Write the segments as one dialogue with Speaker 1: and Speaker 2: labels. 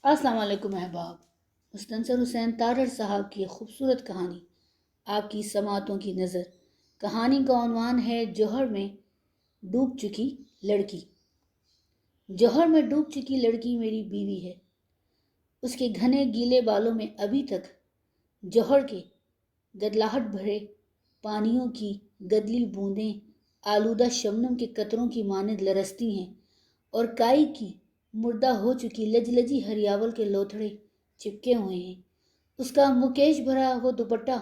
Speaker 1: السلام علیکم احباب۔ مستنصر حسین تارڑ صاحب کی خوبصورت کہانی آپ کی سماعتوں کی نظر۔ کہانی کا عنوان ہے جوہر میں ڈوب چکی لڑکی۔ جوہر میں ڈوب چکی لڑکی میری بیوی ہے۔ اس کے گھنے گیلے بالوں میں ابھی تک جوہر کے گدلاہٹ بھرے پانیوں کی گدلی بوندیں آلودہ شبنم کے قطروں کی مانند لرزتی ہیں اور کائی کی مردہ ہو چکی لجلجی ہریاول کے لوتھڑے چپکے ہوئے ہیں۔ اس کا مکیش بھرا وہ دوپٹہ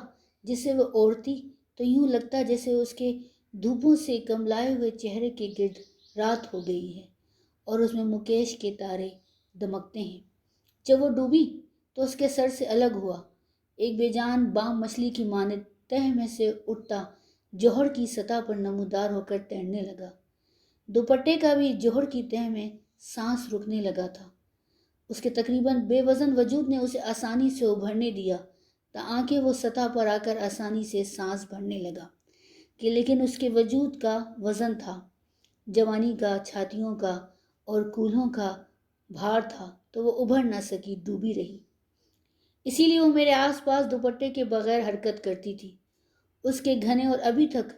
Speaker 1: جسے وہ اوڑھتی تو یوں لگتا جیسے اس کے دھوپوں سے کملائے ہوئے چہرے کے گرد رات ہو گئی ہے اور اس میں مکیش کے تارے دمکتے ہیں۔ جب وہ ڈوبی تو اس کے سر سے الگ ہوا ایک بے جان بام مچھلی کی مانند تہ میں سے اٹھتا جوہر کی سطح پر نمودار ہو کر تیرنے لگا۔ دوپٹے کا بھی جوہر کی تہ میں سانس رکنے لگا تھا۔ اس کے تقریباً بے وزن وجود نے اسے آسانی سے ابھرنے دیا تاکہ وہ سطح پر آ کر آسانی سے سانس بھرنے لگا کہ لیکن اس کے وجود کا وزن تھا، جوانی کا، چھاتیوں کا اور کولہوں کا بھار تھا تو وہ ابھر نہ سکی، ڈوبی رہی۔ اسی لیے وہ میرے آس پاس دوپٹے کے بغیر حرکت کرتی تھی۔ اس کے گھنے اور ابھی تک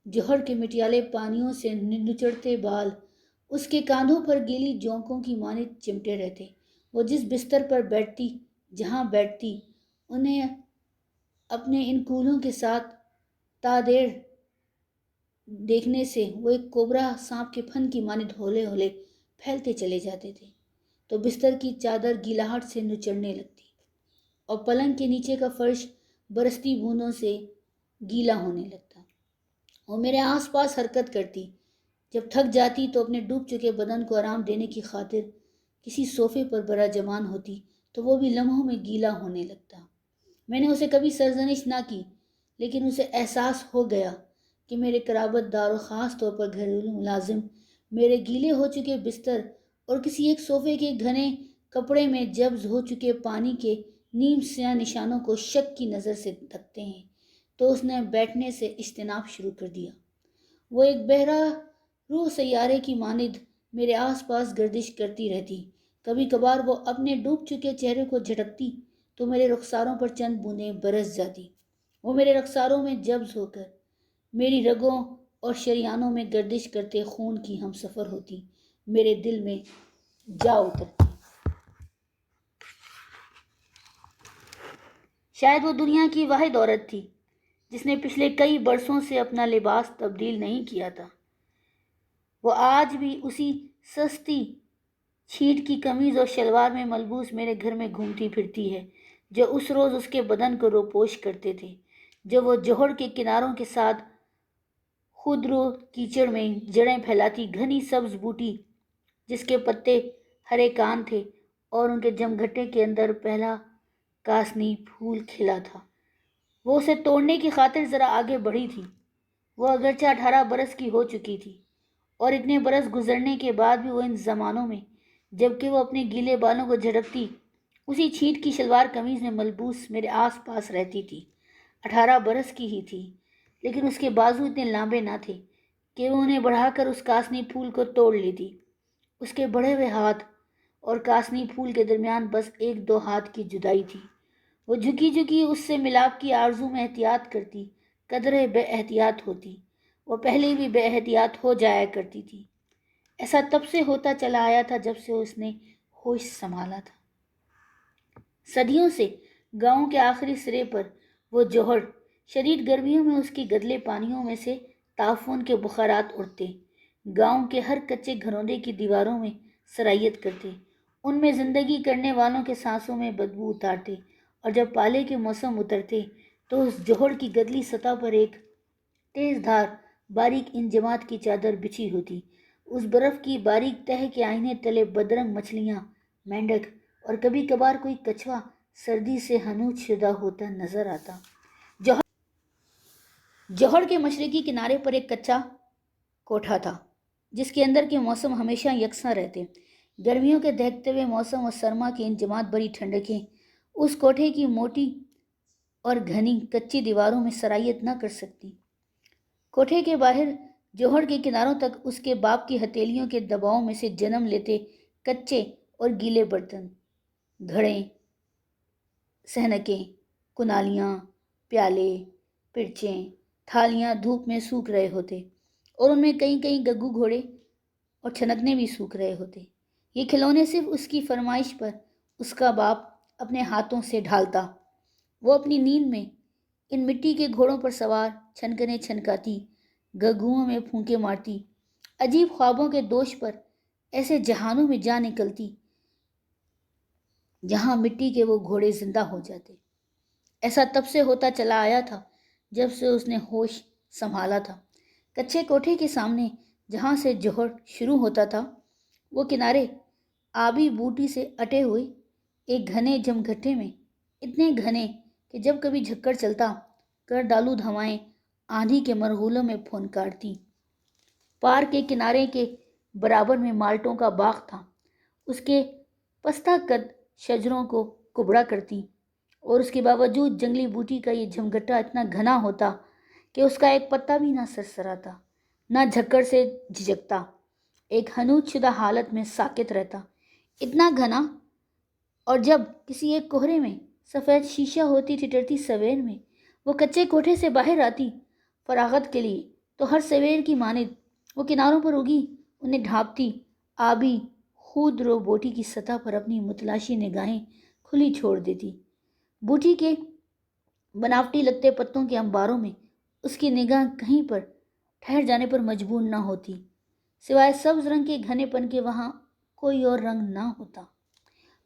Speaker 1: جوہر کے مٹیالے پانیوں سے نچڑتے بال اس کے کاندھوں پر گیلی جونکوں کی مانند چمٹے رہتے۔ وہ جس بستر پر بیٹھتی، جہاں بیٹھتی، انہیں اپنے ان کولوں کے ساتھ تادیر دیکھنے سے وہ ایک کوبرا سانپ کے پھن کی مانند ہولے ہولے پھیلتے چلے جاتے تھے تو بستر کی چادر گیلاہٹ سے نچڑنے لگتی اور پلنگ کے نیچے کا فرش برستی بوندوں سے گیلا ہونے لگتا۔ وہ میرے آس پاس حرکت کرتی، جب تھک جاتی تو اپنے ڈوب چکے بدن کو آرام دینے کی خاطر کسی صوفے پر براجمان ہوتی تو وہ بھی لمحوں میں گیلا ہونے لگتا۔ میں نے اسے کبھی سرزنش نہ کی، لیکن اسے احساس ہو گیا کہ میرے قرابت دار اور خاص طور پر گھریلو ملازم میرے گیلے ہو چکے بستر اور کسی ایک صوفے کے گھنے کپڑے میں جبز ہو چکے پانی کے نیم سیاہ نشانوں کو شک کی نظر سے تکتے ہیں تو اس نے بیٹھنے سے اجتناب شروع کر دیا۔ وہ ایک بہرا روح سیارے کی مانند میرے آس پاس گردش کرتی رہتی۔ کبھی کبھار وہ اپنے ڈوب چکے چہرے کو جھٹکتی تو میرے رخساروں پر چند بوندیں برس جاتی۔ وہ میرے رخساروں میں جبز ہو کر میری رگوں اور شریانوں میں گردش کرتے خون کی ہم سفر ہوتی، میرے دل میں جا اترتی۔ شاید وہ دنیا کی واحد عورت تھی جس نے پچھلے کئی برسوں سے اپنا لباس تبدیل نہیں کیا تھا۔ وہ آج بھی اسی سستی چھیٹ کی قمیض اور شلوار میں ملبوس میرے گھر میں گھومتی پھرتی ہے جو اس روز اس کے بدن کو روپوش کرتے تھے، جب وہ جوہر کے کناروں کے ساتھ خودرو کیچڑ میں جڑیں پھیلاتی گھنی سبز بوٹی جس کے پتے ہرے کان تھے اور ان کے جمگھٹے کے اندر پہلا کاسنی پھول کھلا تھا۔ وہ اسے توڑنے کی خاطر ذرا آگے بڑھی تھی۔ وہ اگرچہ 18 برس کی ہو چکی تھی اور اتنے برس گزرنے کے بعد بھی وہ ان زمانوں میں جبکہ وہ اپنے گیلے بالوں کو جھڑکتی اسی چھیٹ کی شلوار قمیض میں ملبوس میرے آس پاس رہتی تھی۔ 18 برس کی ہی تھی، لیکن اس کے بازو اتنے لامبے نہ تھے کہ وہ انہیں بڑھا کر اس کاسنی پھول کو توڑ لیتی۔ اس کے بڑھے ہوئے ہاتھ اور کاسنی پھول کے درمیان بس 1-2 ہاتھ کی جدائی تھی۔ وہ جھکی جھکی اس سے ملاپ کی آرزو میں احتیاط کرتی، قدرے بے احتیاط ہوتی۔ وہ پہلے بھی بے احتیاط ہو جایا کرتی تھی۔ ایسا تب سے ہوتا چلا آیا تھا جب سے اس نے ہوش سنبھالا تھا۔ صدیوں سے گاؤں کے آخری سرے پر وہ جوہر، شدید گرمیوں میں اس کی گدلے پانیوں میں سے تعفن کے بخارات اڑتے، گاؤں کے ہر کچے گھروندے کی دیواروں میں سرائیت کرتے، ان میں زندگی کرنے والوں کے سانسوں میں بدبو اتارتے، اور جب پالے کے موسم اترتے تو اس جوہر کی گدلی سطح پر ایک تیز دھار باریک انجماد کی چادر بچھی ہوتی۔ اس برف کی باریک تہ کے آئینے تلے بدرنگ مچھلیاں، مینڈک اور کبھی کبھار کوئی کچھوا سردی سے ہنوج شدہ ہوتا نظر آتا۔ جوہر کے مشرقی کنارے پر ایک کچا کوٹھا تھا جس کے اندر کے موسم ہمیشہ یکساں رہتے۔ گرمیوں کے دہکتے ہوئے موسم اور سرما کی انجماد بری ٹھنڈکیں اس کوٹھے کی موٹی اور گھنی کچی دیواروں میں سرائیت نہ کر سکتی۔ کوٹھے کے باہر جوہر کے کناروں تک اس کے باپ کی ہتھیلیوں کے دباؤ میں سے جنم لیتے کچے اور گیلے برتن، گھڑیں، سہنکیں، کنالیاں، پیالے، پرچیں، تھالیاں دھوپ میں سوکھ رہے ہوتے، اور ان میں کئی کئی گگو گھوڑے اور چھنکنے بھی سوکھ رہے ہوتے۔ یہ کھلونے صرف اس کی فرمائش پر اس کا باپ اپنے ہاتھوں سے ڈھالتا۔ وہ اپنی نیند میں ان مٹی کے گھوڑوں پر سوار چھنکنے چھنکاتی، گگوؤں میں پھونکے مارتی، عجیب خوابوں کے دوش پر ایسے جہانوں میں جا نکلتی جہاں مٹی کے وہ گھوڑے زندہ ہو جاتے۔ ایسا تب سے ہوتا چلا آیا تھا جب سے اس نے ہوش سنبھالا تھا۔ کچے کوٹھے کے سامنے جہاں سے جوہر شروع ہوتا تھا، وہ کنارے آبی بوٹی سے اٹے ہوئے ایک گھنے جمگھٹے میں، اتنے گھنے کہ جب کبھی جھکڑ چلتا، کر ڈالود ہوائیں آندھی کے مرغولوں میں پھونکارتی۔ پار کے کنارے کے برابر میں مالٹوں کا باغ تھا، اس کے پستہ قد شجروں کو کبڑا کرتی، اور اس کے باوجود جنگلی بوٹی کا یہ جھمگٹا اتنا گھنا ہوتا کہ اس کا ایک پتا بھی نہ سرسراتا، نہ جھکڑ سے جھجکتا، ایک حنوط شدہ حالت میں ساکت رہتا، اتنا گھنا۔ اور جب کسی ایک کوہرے میں سفید شیشہ ہوتی ٹھٹرتی سویر میں وہ کچے کوٹھے سے باہر آتی فراغت کے لیے، تو ہر سویر کی مانند وہ کناروں پر اگی انہیں ڈھانپتی، آبی خود رو بوٹی کی سطح پر اپنی متلاشی نگاہیں کھلی چھوڑ دیتی۔ بوٹی کے بناوٹی لگتے پتوں کے انباروں میں اس کی نگاہ کہیں پر ٹھہر جانے پر مجبور نہ ہوتی، سوائے سبز رنگ کے گھنے پن کے وہاں کوئی اور رنگ نہ ہوتا۔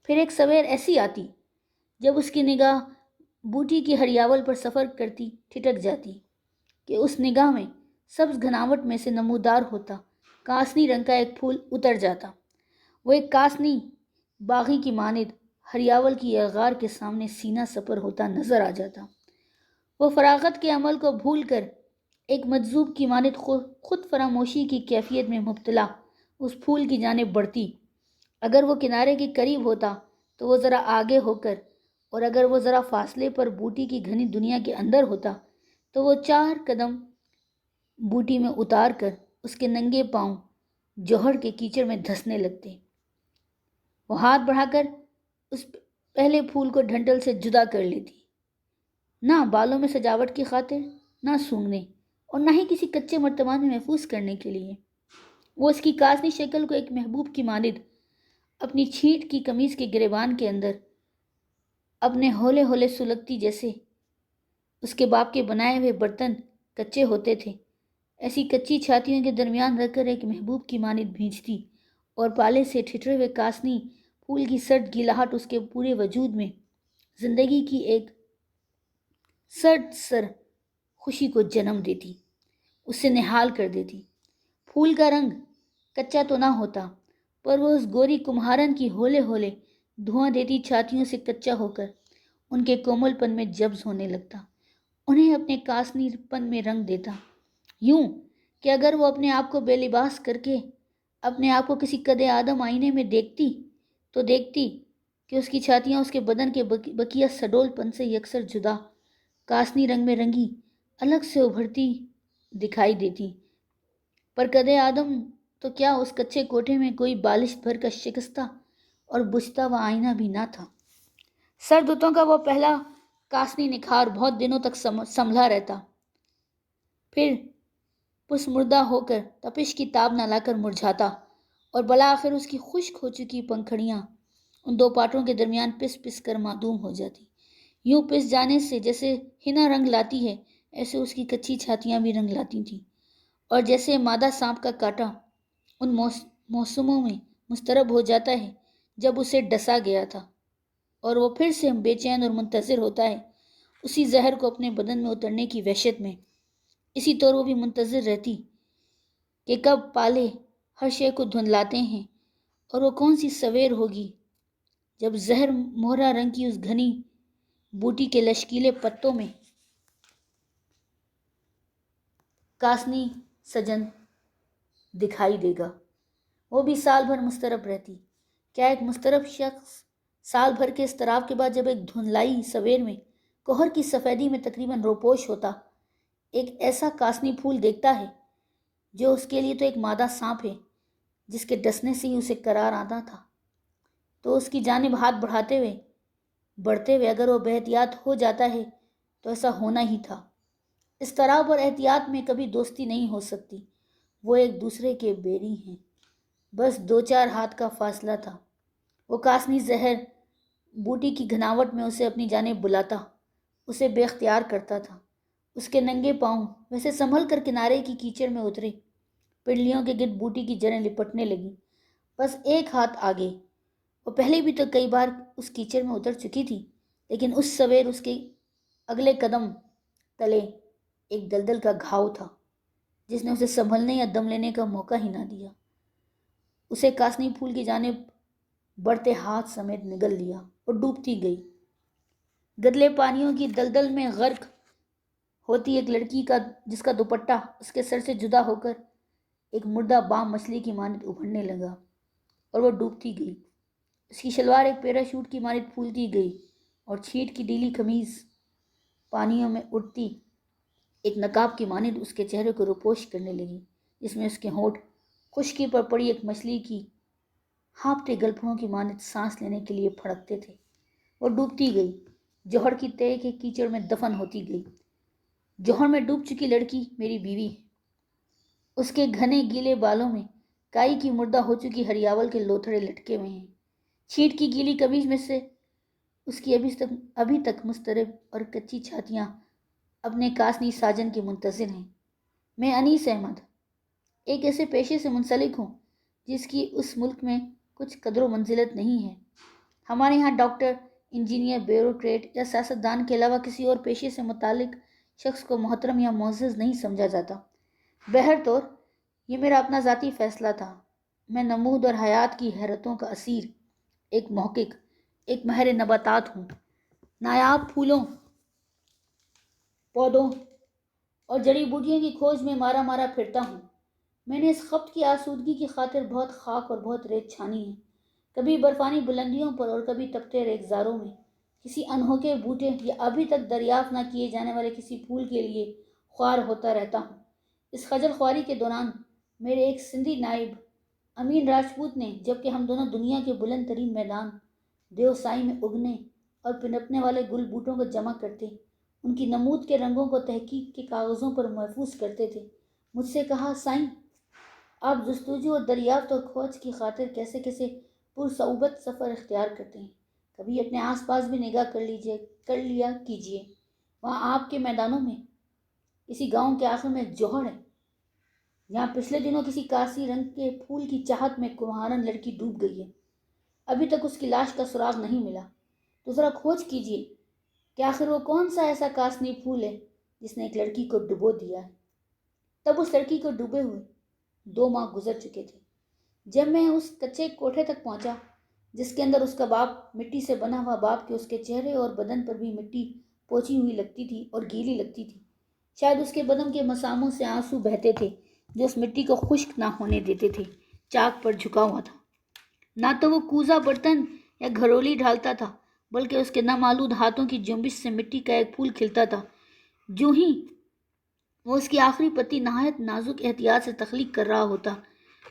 Speaker 1: پھر ایک سویر ایسی آتی جب اس کی نگاہ بوٹی کی ہریاول پر سفر کرتی ٹھٹک جاتی کہ اس نگاہ میں سبز گھناوٹ میں سے نمودار ہوتا کاسنی رنگ کا ایک پھول اتر جاتا۔ وہ ایک کاسنی باغی کی مانند ہریاول کی اغار کے سامنے سینہ سپر ہوتا نظر آ جاتا۔ وہ فراغت کے عمل کو بھول کر ایک مجذوب کی مانند خود فراموشی کی کیفیت میں مبتلا اس پھول کی جانب بڑھتی۔ اگر وہ کنارے کے قریب ہوتا تو وہ ذرا آگے ہو کر، اور اگر وہ ذرا فاصلے پر بوٹی کی گھنی دنیا کے اندر ہوتا تو وہ 4 قدم بوٹی میں اتار کر اس کے ننگے پاؤں جوہر کے کیچڑ میں دھسنے لگتے۔ وہ ہاتھ بڑھا کر اس پہلے پھول کو ڈھنڈل سے جدا کر لیتی، نہ بالوں میں سجاوٹ کی خاطر، نہ سونگھنے، اور نہ ہی کسی کچے مرتبہ میں محفوظ کرنے کے لیے۔ وہ اس کی کاسنی شکل کو ایک محبوب کی مانند اپنی چھینٹ کی قمیض کے گریبان کے اندر اپنے ہولے ہولے سلگتی، جیسے اس کے باپ کے بنائے ہوئے برتن کچے ہوتے تھے، ایسی کچی چھاتیوں کے درمیان رکھ کر ایک محبوب کی مانند بھینچتی، اور پالے سے ٹھٹرے ہوئے کاسنی پھول کی سرد گیلاہٹ اس کے پورے وجود میں زندگی کی ایک سرد سر خوشی کو جنم دیتی، اسے نہال کر دیتی۔ پھول کا رنگ کچا تو نہ ہوتا، پر وہ اس گوری کمہارن کی ہولے ہولے دھواں دیتی چھاتیوں سے کچا ہو کر ان کے کومل پن میں جبز ہونے لگتا، انہیں اپنے کاسنی پن میں رنگ دیتا، یوں کہ اگر وہ اپنے آپ کو بے لباس کر کے اپنے آپ کو کسی قد آدم آئینے میں دیکھتی تو دیکھتی کہ اس کی چھاتیاں اس کے بدن کے بقیہ سڈول پن سے یکسر جدا کاسنی رنگ میں رنگی الگ سے ابھرتی دکھائی دیتی۔ پر قد آدم تو کیا، اس کچے کوٹھے میں کوئی بالش بھر کا شکستہ اور بجھتا ہوا آئینہ بھی نہ تھا۔ سردتوں کا وہ پہلا کاسنی نکھار بہت دنوں تک سنبھلا رہتا، پھر پس مردہ ہو کر تپش کی تاب نہ لا کر مرجھاتا، اور بالآخر اس کی خشک ہو چکی پنکھڑیاں ان 2 پاٹوں کے درمیان پس پس کر معدوم ہو جاتی۔ یوں پس جانے سے جیسے ہنا رنگ لاتی ہے، ایسے اس کی کچی چھاتیاں بھی رنگ لاتی تھیں، اور جیسے مادہ سانپ کا کاٹا ان موسموں میں مضطرب ہو جاتا ہے جب اسے ڈسا گیا تھا، اور وہ پھر سے بے چین اور منتظر ہوتا ہے اسی زہر کو اپنے بدن میں اترنے کی وحشت میں، اسی طور وہ بھی منتظر رہتی کہ کب پالے ہر شے کو دھندلاتے ہیں، اور وہ کون سی سویر ہوگی جب زہر مہرا رنگ کی اس گھنی بوٹی کے لشکیلے پتوں میں کاسنی سجن دکھائی دے گا۔ وہ بھی سال بھر مضطرب رہتی۔ کیا ایک مضطرب شخص سال بھر کے اضطراب کے بعد جب ایک دھندلائی سویر میں کوہر کی سفیدی میں تقریباً روپوش ہوتا ایک ایسا کاسنی پھول دیکھتا ہے جو اس کے لیے تو ایک مادہ سانپ ہے جس کے ڈسنے سے ہی اسے قرار آتا تھا، تو اس کی جانب ہاتھ بڑھتے ہوئے اگر وہ بے احتیاط ہو جاتا ہے تو ایسا ہونا ہی تھا۔ اس طرح اور احتیاط میں کبھی دوستی نہیں ہو سکتی، وہ ایک دوسرے کے بیری ہیں، بس 2-4 ہاتھ کا فاصلہ تھا۔ وہ کاسنی زہر بوٹی کی گھناوٹ میں اسے اپنی جانب بلاتا، اسے بے اختیار کرتا تھا۔ اس کے ننگے پاؤں ویسے سنبھل کر کنارے کی کیچڑ میں اترے، پنڈلیوں کے گرد بوٹی کی جڑیں لپٹنے لگیں، بس 1 ہاتھ آگے۔ وہ پہلے بھی تو کئی بار اس کیچڑ میں اتر چکی تھی، لیکن اس سویر اس کے اگلے قدم تلے ایک دلدل کا گھاؤ تھا جس نے اسے سنبھلنے یا دم لینے کا موقع ہی نہ دیا۔ اسے کاسنی پھول کی جانب بڑھتے ہاتھ سمیت نگل لیا اور ڈوبتی گئی۔ گدلے پانیوں کی دلدل میں غرق ہوتی ایک لڑکی کا جس کا دوپٹہ اس کے سر سے جدا ہو کر ایک مردہ بام مچھلی کی مانند ابھرنے لگا اور وہ ڈوبتی گئی۔ اس کی شلوار ایک پیراشوٹ کی مانند پھولتی گئی اور چھیٹ کی ڈھیلی قمیض پانیوں میں اڑتی ایک نقاب کی مانند اس کے چہرے کو روپوش کرنے لگی، جس میں اس کے ہونٹ خشکی پر پڑی ایک مچھلی کی ہانپتے گلپھڑوں کی مانند سانس لینے کے لیے پھڑکتے تھے۔ وہ ڈوبتی گئی، جوہر کی تہہ کے کیچڑ میں دفن ہوتی گئی۔ جوہر میں ڈوب چکی لڑکی میری بیوی ہے۔ اس کے گھنے گیلے بالوں میں کائی کی مردہ ہو چکی ہریاول کے لوتھڑے لٹکے ہوئے ہیں۔ چھیٹ کی گیلی قمیض میں سے اس کی ابھی تک مضطرب اور کچی چھاتیاں اپنے کاسنی ساجن کے منتظر ہیں۔ میں انیس احمد ایک ایسے پیشے سے منسلک ہوں جس کی اس ملک میں کچھ قدر و منزلت نہیں ہے۔ ہمارے ہاں ڈاکٹر، انجینئر، بیوروکریٹ یا سیاستدان کے علاوہ کسی اور پیشے سے متعلق شخص کو محترم یا معزز نہیں سمجھا جاتا۔ بہرطور یہ میرا اپنا ذاتی فیصلہ تھا۔ میں نمود اور حیات کی حیرتوں کا اسیر، ایک محقق، ایک ماہر نباتات ہوں۔ نایاب پھولوں، پودوں اور جڑی بوٹیوں کی کھوج میں مارا پھرتا ہوں۔ میں نے اس خبت کی آسودگی کی خاطر بہت خاک اور بہت ریت چھانی ہے، کبھی برفانی بلندیوں پر اور کبھی تپتے ریگزاروں میں۔ کسی انہوکے بوٹے یا ابھی تک دریافت نہ کیے جانے والے کسی پھول کے لیے خوار ہوتا رہتا ہوں۔ اس خجل خواری کے دوران میرے ایک سندھی نائب امین راجپوت نے، جبکہ ہم دونوں دنیا کے بلند ترین میدان دیوسائی میں اگنے اور پنپنے والے گل بوٹوں کو جمع کرتے، ان کی نمود کے رنگوں کو تحقیق کے کاغذوں پر محفوظ کرتے تھے، مجھ سے کہا، سائیں، آپ جستجو اور دریافت اور کھوج کی خاطر کیسے پرصعوبت سفر اختیار کرتے ہیں، کبھی اپنے آس پاس بھی نگاہ کر لیا کیجیے۔ وہاں آپ کے میدانوں میں کسی گاؤں کے آخر میں جوہر ہے، یہاں پچھلے دنوں کسی کاسی رنگ کے پھول کی چاہت میں کمہارن لڑکی ڈوب گئی ہے، ابھی تک اس کی لاش کا سراغ نہیں ملا، تو ذرا کھوج کیجیے کہ آخر وہ کون سا ایسا کاسنی پھول ہے جس نے ایک لڑکی کو ڈبو دیا ہے۔ تب اس لڑکی کو ڈوبے ہوئے 2 ماہ گزر چکے تھے۔ جب میں اس کچے کوٹھے تک پہنچا جس کے اندر اس کا باپ مٹی سے بنا ہوا باپ کے اس کے چہرے اور بدن پر بھی مٹی پوچھی ہوئی لگتی تھی اور گیلی لگتی تھی، شاید اس کے بدن کے مساموں سے آنسو بہتے تھے جو اس مٹی کو خشک نہ ہونے دیتے تھے۔ چاک پر جھکا ہوا تھا، نہ تو وہ کوزہ برتن یا گھرولی ڈھالتا تھا، بلکہ اس کے نامالود ہاتھوں کی جنبش سے مٹی کا ایک پھول کھلتا تھا۔ جو ہی وہ اس کی آخری پتی نہایت نازک احتیاط سے تخلیق کر رہا ہوتا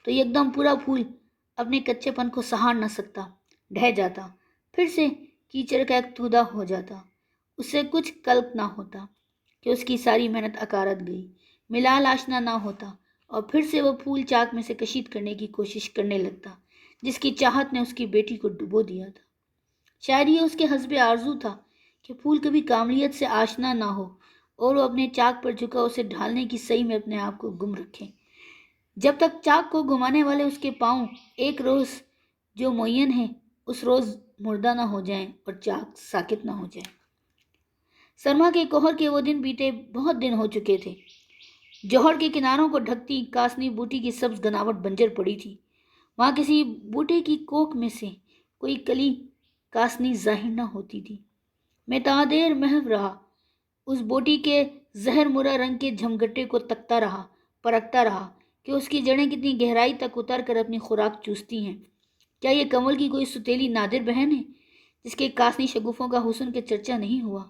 Speaker 1: تو یکدم پورا پھول اپنے کچے پن کو سہار نہ سکتا، ڈھہ جاتا، پھر سے کیچڑ کا ایک تودہ ہو جاتا۔ اس سے کچھ کلپ نہ ہوتا کہ اس کی ساری محنت اکارت گئی، ملال آشنا نہ ہوتا، اور پھر سے وہ پھول چاک میں سے کشید کرنے کی کوشش کرنے لگتا جس کی چاہت نے اس کی بیٹی کو ڈبو دیا تھا۔ شاید یہ اس کے حسب آرزو تھا کہ پھول کبھی کاملیت سے آشنا نہ ہو اور وہ اپنے چاک پر جھکا اسے ڈھالنے کی سعی میں اپنے آپ کو گم رکھے، جب تک چاک کو گھمانے والے اس کے پاؤں ایک روز جو معین ہے اس روز مردہ نہ ہو جائیں اور چاک ساکت نہ ہو جائے۔ سرما کے کوہر کے وہ دن بیتے بہت دن ہو چکے تھے۔ جوہر کے کناروں کو ڈھکتی کاسنی بوٹی کی سبز گناوٹ بنجر پڑی تھی، وہاں کسی بوٹے کی کوک میں سے کوئی کلی کاسنی ظاہر نہ ہوتی تھی۔ میں تعدیر محو رہا، اس بوٹی کے زہر مرا رنگ کے جھمگٹے کو تکتا رہا، پرکھتا رہا کہ اس کی جڑیں کتنی گہرائی تک اتر کر اپنی خوراک چوستی ہیں۔ کیا یہ کنول کی کوئی ستیلی نادر بہن ہے جس کے کاسنی شگوفوں کا حسن کے چرچا نہیں ہوا؟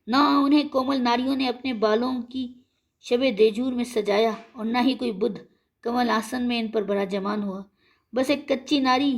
Speaker 1: نہ انہیں کومل ناریوں نے اپنے بالوں کی شب دیجور میں سجایا اور نہ ہی کوئی بدھ کمل آسن میں ان پر براجمان ہوا، بس ایک کچی ناری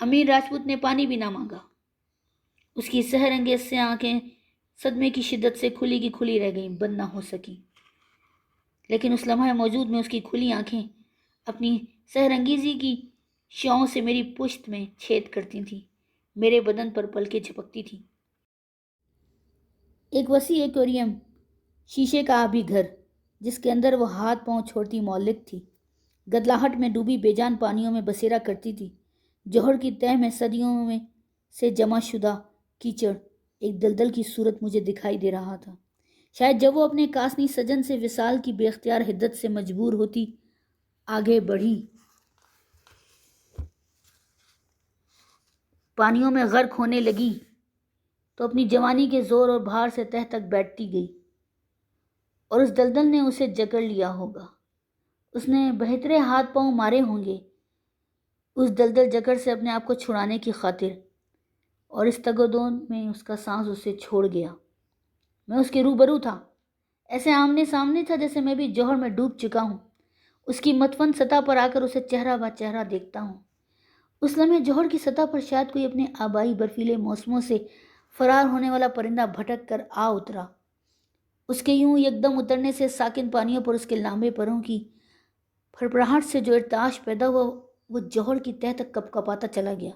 Speaker 1: امیر راجپوت نے پانی بھی نہ مانگا۔ اس کی سحر انگیز سے آنکھیں صدمے کی شدت سے کھلی کی کھلی رہ گئیں، بند نہ ہو سکیں۔ لیکن اس لمحہ موجود میں اس کی کھلی آنکھیں اپنی سحر انگیزی کی شعاؤں سے میری پشت میں چھید کرتی تھیں، میرے بدن پر پلکیں جھپکتی تھیں۔ ایک وسیع ایکویریم، شیشے کا آبی گھر جس کے اندر وہ ہاتھ پاؤں چھوڑتی مولک تھی، گدلاہٹ میں ڈوبی بے جان پانیوں میں بسیرا کرتی تھی۔ جوہر کی تہہ میں صدیوں میں سے جمع شدہ کیچڑ ایک دلدل کی صورت مجھے دکھائی دے رہا تھا۔ شاید جب وہ اپنے کاسنی سجن سے وصال کی بے اختیار حدت سے مجبور ہوتی آگے بڑھی، پانیوں میں غرق ہونے لگی، تو اپنی جوانی کے زور اور بھار سے تہ تک بیٹھتی گئی، اور اس دلدل نے اسے جکڑ لیا ہوگا۔ اس نے بہترے ہاتھ پاؤں مارے ہوں گے اس دلدل جکڑ سے اپنے آپ کو چھڑانے کی خاطر، اور اس تگودون میں اس کا سانس اسے چھوڑ گیا۔ میں اس کے روبرو تھا، ایسے آمنے سامنے تھا جیسے میں بھی جوہر میں ڈوب چکا ہوں، اس کی متفن سطح پر آ کر اسے چہرہ بہ چہرہ دیکھتا ہوں۔ اس لمحے جوہر کی سطح پر شاید کوئی اپنے آبائی برفیلے موسموں سے فرار ہونے والا پرندہ بھٹک کر آ اترا۔ اس کے یوں یکدم اترنے سے ساکن پانیوں پر اس کے لامبے پروں کی پھڑپڑاہٹ سے جو ارتعاش پیدا ہوا، وہ جوہر کی تہہ تک کپ کپاتا چلا گیا،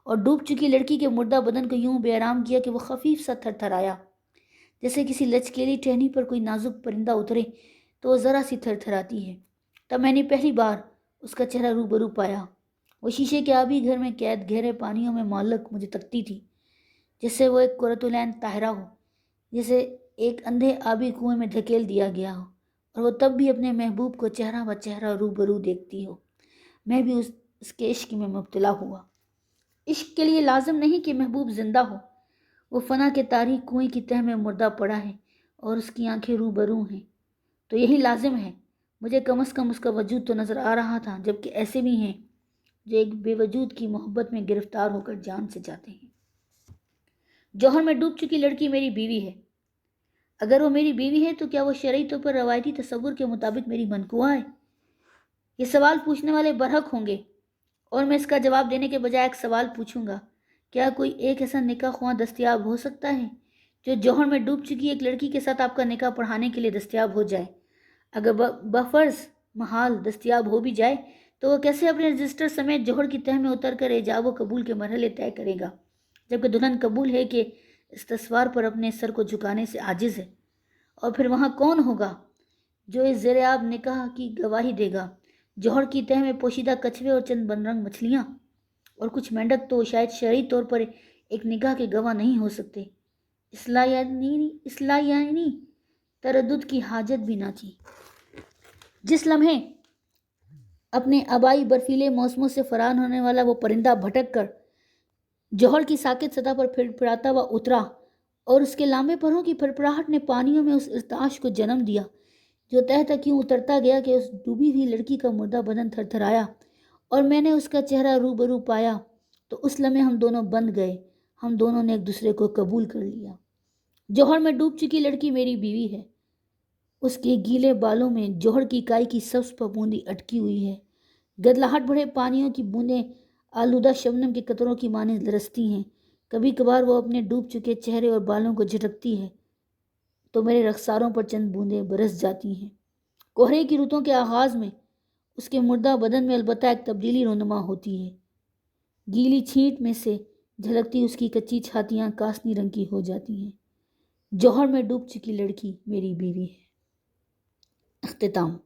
Speaker 1: اور ڈوب چکی لڑکی کے مردہ بدن کو یوں بے آرام کیا کہ وہ خفیف سا تھر تھرایا، جیسے کسی لچکیلی ٹہنی پر کوئی نازک پرندہ اترے تو وہ ذرا سی تھر تھراتی ہے۔ تب میں نے پہلی بار اس کا چہرہ روبرو پایا۔ وہ شیشے کے آبی گھر میں قید گہرے پانیوں میں معلق مجھے تکتی تھی، جیسے وہ ایک قرۃ العین طاہرہ ہو، جسے ایک اندھے آبی کنویں میں دھکیل دیا گیا ہو، اور وہ تب بھی اپنے محبوب کو چہرہ بہ چہرہ روبرو دیکھتی ہو۔ میں بھی اس کے عشق میں مبتلا ہوا۔ عشق کے لیے لازم نہیں کہ محبوب زندہ ہو، وہ فنا کے تاریک کنویں کی تہہ میں مردہ پڑا ہے اور اس کی آنکھیں روبرو ہیں، تو یہی لازم ہے۔ مجھے کم از کم اس کا وجود تو نظر آ رہا تھا، جبکہ ایسے بھی ہیں جو ایک بے وجود کی محبت میں گرفتار ہو کر جان سے جاتے ہیں۔ جوہر میں ڈوب چکی لڑکی میری بیوی ہے۔ اگر وہ میری بیوی ہے تو کیا وہ شرعی طور پر روایتی تصور کے مطابق میری منکوہ ہے؟ یہ سوال پوچھنے والے برحق ہوں گے، اور میں اس کا جواب دینے کے بجائے ایک سوال پوچھوں گا: کیا کوئی ایک ایسا نکاح خواں دستیاب ہو سکتا ہے جو جوہر میں ڈوب چکی ایک لڑکی کے ساتھ آپ کا نکاح پڑھانے کے لیے دستیاب ہو جائے؟ اگر بفرض محال دستیاب ہو بھی جائے تو وہ کیسے اپنے رجسٹر سمیت جوہر کی تہہ میں اتر کر ایجاب و قبول کے مرحلے طے کرے گا، جبکہ دلہن قبول ہے کہ استثوار پر اپنے سر کو جھکانے سے عاجز ہے؟ اور پھر وہاں کون ہوگا جو اس زیر آب نکاح کی گواہی دے گا؟ جوہر کی تہہ میں پوشیدہ کچھوے اور چند بنرنگ مچھلیاں اور کچھ مینڈک تو شاید شرعی طور پر ایک نکاح کے گواہ نہیں ہو سکتے۔ اصلاح یعنی تردد کی حاجت بھی نہ تھی۔ جس لمحے اپنے آبائی برفیلے موسموں سے فرار ہونے والا وہ پرندہ بھٹک کر جوہر کی ساکت سطح پر پھڑپڑاتا ہوا اترا، اور اس کے لامبے پروں کی پھڑپڑاہٹ نے پانیوں میں اس ارتعاش کو جنم دیا جو تہہ تک یوں اترتا گیا کہ اس ڈوبی ہوئی لڑکی کا مردہ بدن تھر تھرایا، اور میں نے اس کا چہرہ روبرو پایا، تو اس لمحے ہم دونوں بندھ گئے، ہم دونوں نے ایک دوسرے کو قبول کر لیا۔ جوہر میں ڈوب چکی لڑکی میری بیوی ہے۔ اس کے گیلے بالوں میں جوہر کی کائی کی سبز پھپھوندی اٹکی ہوئی ہے، گدلاہٹ بھرے پانیوں کی بوندیں آلودہ شبنم کے قطروں کی مانند لرزتی ہیں۔ کبھی کبھار وہ اپنے ڈوب چکے چہرے اور بالوں کو جھٹکتی ہے تو میرے رخساروں پر چند بوندیں برس جاتی ہیں۔ کوہرے کی رتوں کے آغاز میں اس کے مردہ بدن میں البتہ ایک تبدیلی رونما ہوتی ہے، گیلی چھینٹ میں سے جھلکتی اس کی کچی چھاتیاں کاسنی رنگ کی ہو جاتی ہیں۔ جوہر میں ڈوب چکی لڑکی میری بیوی ہے۔ اختتام۔